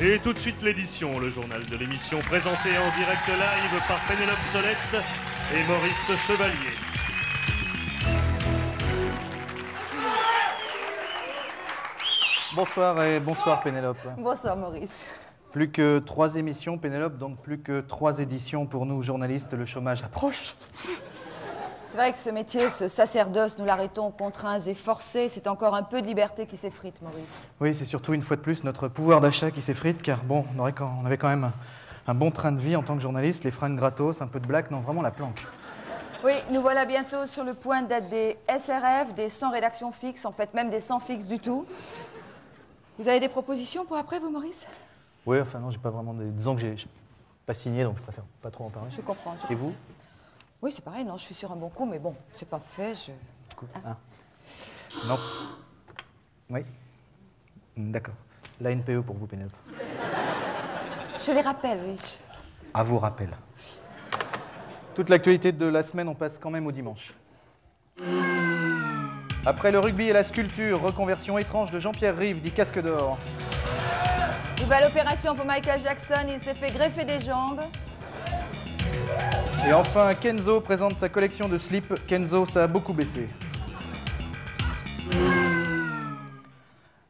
Et tout de suite l'édition, le journal de l'émission présenté en direct live par Pénélope Solette et Maurice Chevalier. Bonsoir et bonsoir Pénélope. Bonsoir Maurice. Plus que 3 émissions Pénélope, donc plus que 3 éditions pour nous journalistes, le chômage approche. C'est vrai que ce métier, ce sacerdoce, nous l'arrêtons contraints et forcés. C'est encore un peu de liberté qui s'effrite, Maurice. Oui, c'est surtout une fois de plus notre pouvoir d'achat qui s'effrite, car bon, on avait quand même un bon train de vie en tant que journaliste, les fringues gratos, un peu de blague, non, vraiment la planque. Oui, nous voilà bientôt sur le point d'être des SRF, des sans rédaction fixe, en fait même des sans fixe du tout. Vous avez des propositions pour après, vous, Maurice? Oui, enfin non, j'ai pas vraiment des... Disons que j'ai pas signé, donc je préfère pas trop en parler. Je comprends. Et vous? Oui, c'est pareil, non, je suis sur un bon coup, mais bon, c'est pas fait, Ah. Non. Oui. D'accord. La NPE pour vous, Pénélope. Je les rappelle, oui. À vous rappel. Toute l'actualité de la semaine, on passe quand même au dimanche. Après le rugby et la sculpture, reconversion étrange de Jean-Pierre Rive, dit Casque d'Or. Nouvelle opération pour Michael Jackson, il s'est fait greffer des jambes. Et enfin, Kenzo présente sa collection de slips. Kenzo, ça a beaucoup baissé.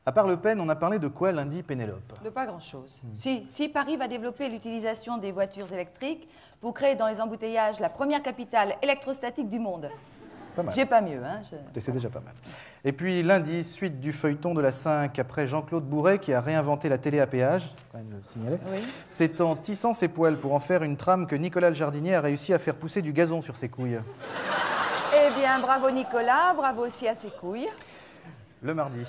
À part Le Pen, on a parlé de quoi lundi, Pénélope? De pas grand-chose. Si Paris va développer l'utilisation des voitures électriques pour créer dans les embouteillages la première capitale électrostatique du monde. Pas mal. J'ai pas mieux, hein. C'est déjà pas mal. Et puis lundi, suite du feuilleton de la 5, après Jean-Claude Bourret qui a réinventé la télé à péage, faut quand même le signaler. Oui. C'est en tissant ses poils pour en faire une trame que Nicolas le jardinier a réussi à faire pousser du gazon sur ses couilles. Eh bien, bravo Nicolas, bravo aussi à ses couilles. Le mardi.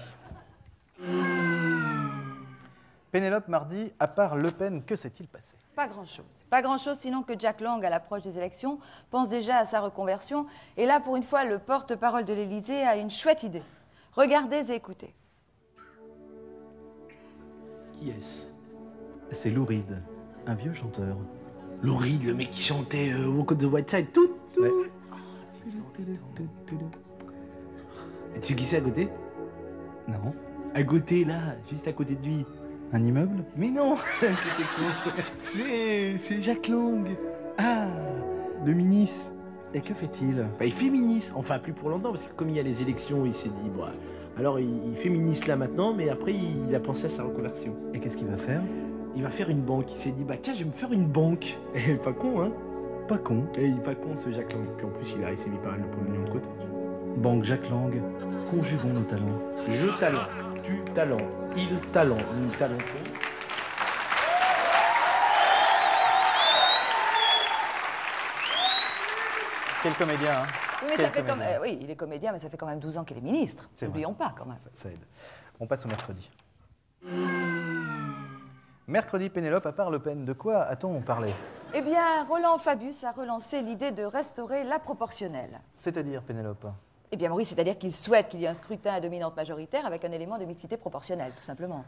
Pénélope, mardi, à part Le Pen, que s'est-il passé? Pas grand-chose. Pas grand-chose, sinon que Jack Lang, à l'approche des élections, pense déjà à sa reconversion. Et là, pour une fois, le porte-parole de l'Élysée a une chouette idée. Regardez et écoutez. Qui est-ce? C'est Lou Reed, un vieux chanteur. Lou Reed, le mec qui chantait Walk on the White Side, tout. Ouais. Et tu sais qui c'est à côté? Non. À côté, là, juste à côté de lui. Un immeuble? Mais non, c'est Jack Lang. Ah, le ministre. Et que fait-il? Bah, il féministe, enfin plus pour longtemps, parce que comme il y a les élections, il s'est dit, bon, alors il féministe là maintenant, mais après il a pensé à sa reconversion. Et qu'est-ce qu'il va faire? Il va faire une banque, il s'est dit, bah tiens, je vais me faire une banque. Et pas con, hein? Pas con. Et il est pas con ce Jack Lang, puis en plus il s'est mis pas mal de pognon de côté. Banque Jack Lang, conjuguons nos talents. Je talent, tu talent, il talent, nous talentons. Quel comédien, hein? Oui, mais Quel ça fait comme... comédien. oui, il est comédien, mais ça fait quand même 12 ans qu'il est ministre. C'est vrai. N'oublions pas, quand même. Ça aide. On passe au mercredi. Mercredi, Pénélope, à part Le Pen, de quoi a-t-on parlé? Eh bien, Roland Fabius a relancé l'idée de restaurer la proportionnelle. C'est-à-dire, Pénélope? Eh bien, Maurice, c'est-à-dire qu'il souhaite qu'il y ait un scrutin à dominante majoritaire avec un élément de mixité proportionnelle, tout simplement.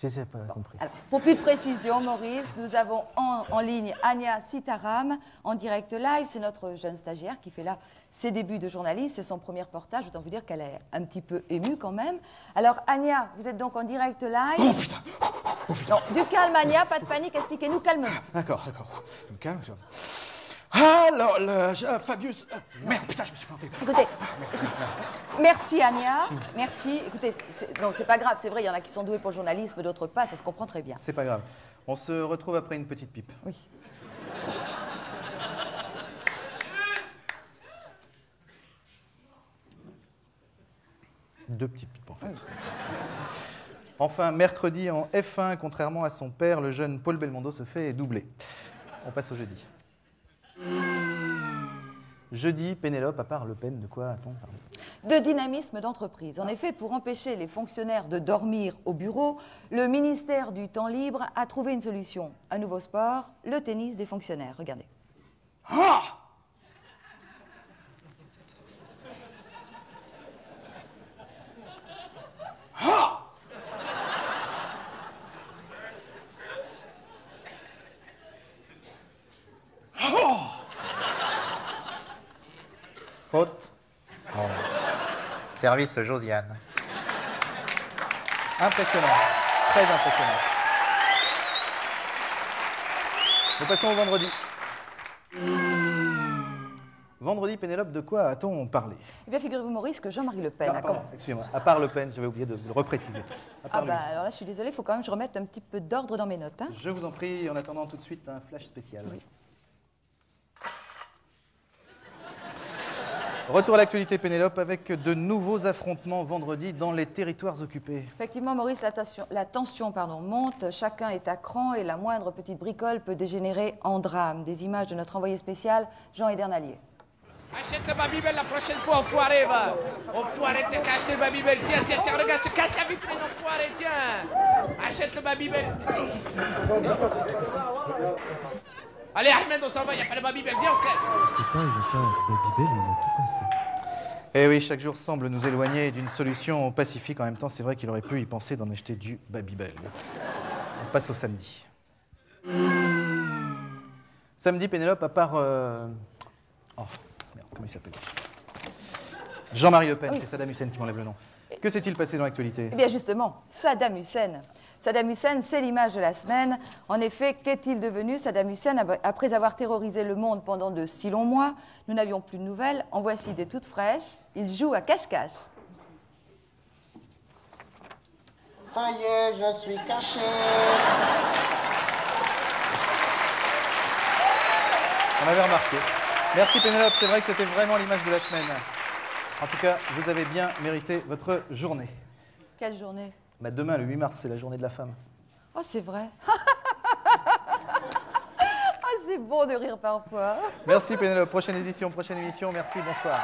Je n'ai pas compris. Alors, pour plus de précision, Maurice, nous avons en ligne Anya Sitaram, en direct live. C'est notre jeune stagiaire qui fait là ses débuts de journaliste. C'est son premier reportage. Autant vous dire qu'elle est un petit peu émue quand même. Alors, Anya, vous êtes donc en direct live. Oh putain! Non, du calme, Anya, pas de panique, expliquez-nous calmement. D'accord. Je me calme. Alors, Fabius... merde, putain, je me suis planté. Écoutez, merci Anya, merci. Écoutez, non, c'est pas grave, c'est vrai, il y en a qui sont doués pour le journalisme, d'autres pas, ça se comprend très bien. C'est pas grave. On se retrouve après une petite pipe. Oui. Deux petites pipes, en fait. Enfin, mercredi en F1, contrairement à son père, le jeune Paul Belmondo se fait doubler. On passe au jeudi. Jeudi, Pénélope, à part Le Pen, de quoi a-t-on parlé? De dynamisme d'entreprise. En effet, pour empêcher les fonctionnaires de dormir au bureau, le ministère du Temps libre a trouvé une solution. Un nouveau sport, le tennis des fonctionnaires. Regardez. Ah! Ah! Oh! Faute. Oh. Service Josiane. Impressionnant. Très impressionnant. Nous passons au vendredi. Vendredi, Pénélope, de quoi a-t-on parlé? Eh bien, figurez-vous, Maurice, que Jean-Marie Le Pen a Pardon, excusez-moi. À part Le Pen, j'avais oublié de le repréciser. À part lui. alors là, je suis désolée, il faut quand même que je remette un petit peu d'ordre dans mes notes. Hein. Je vous en prie, en attendant tout de suite un flash spécial. Oui. Retour à l'actualité, Pénélope, avec de nouveaux affrontements vendredi dans les territoires occupés. Effectivement, Maurice, la tension monte, chacun est à cran et la moindre petite bricole peut dégénérer en drame. Des images de notre envoyé spécial, Jean Edernalier. Achète le Babybel la prochaine fois, enfoiré, va. Enfoiré, tiens, t'as acheté le Babybel. Tiens, tiens, tiens, regarde, je te casse la vitrine, enfoiré, tiens. Achète le Babybel. Allez, Ahmed, on s'en va, il n'y a pas le Babybel. Viens, on se casse. Je sais pas, il a pas Babybel, il a tout cassé. Eh oui, chaque jour semble nous éloigner d'une solution pacifique. En même temps, c'est vrai qu'il aurait pu y penser d'en acheter du Babybel. On passe au samedi. Samedi, Pénélope, à part... Oh, merde, comment il s'appelle? Jean-Marie Le Pen, Oui. c'est Saddam Hussein qui m'enlève le nom. Que s'est-il passé dans l'actualité? Eh bien justement, Saddam Hussein. Saddam Hussein, c'est l'image de la semaine. En effet, qu'est-il devenu, Saddam Hussein, après avoir terrorisé le monde pendant de si longs mois? Nous n'avions plus de nouvelles. En voici des toutes fraîches. Il joue à cache-cache. Ça y est, je suis caché. On avait remarqué. Merci Pénélope, c'est vrai que c'était vraiment l'image de la semaine. En tout cas, vous avez bien mérité votre journée. Quelle journée? Bah, demain, le 8 mars, c'est la journée de la femme. Oh, c'est vrai. Oh, c'est bon de rire parfois. Merci Pénélope, prochaine édition, prochaine émission, merci, bonsoir.